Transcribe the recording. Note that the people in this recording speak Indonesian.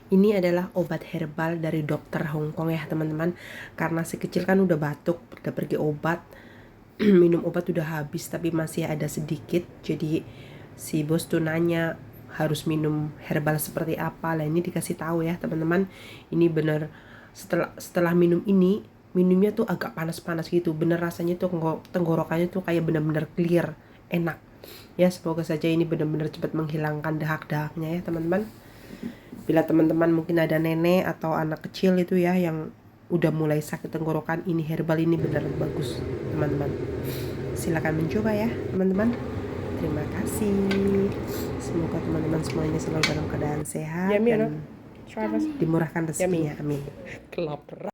Ini adalah obat herbal dari dokter Hong Kong ya teman-teman. Karena si kecil kan udah batuk, udah pergi obat, minum obat udah habis tapi masih ada sedikit. Jadi si bos tuh nanya harus minum herbal seperti apa. Lah ini dikasih tahu ya teman-teman. Ini bener setelah minum ini, minumnya tuh agak panas-panas gitu. Bener rasanya tuh tenggorokannya tuh kayak bener-bener clear, enak. Ya semoga saja ini benar-benar cepat menghilangkan dahak-dahaknya ya teman-teman. Bila teman-teman mungkin ada nenek atau anak kecil itu ya yang udah mulai sakit tenggorokan, ini herbal ini benar bagus teman-teman. Silakan mencoba ya teman-teman. Terima kasih. Semoga teman-teman semuanya selalu dalam keadaan sehat dan dimurahkan rezekinya. Amin. Kelaparan.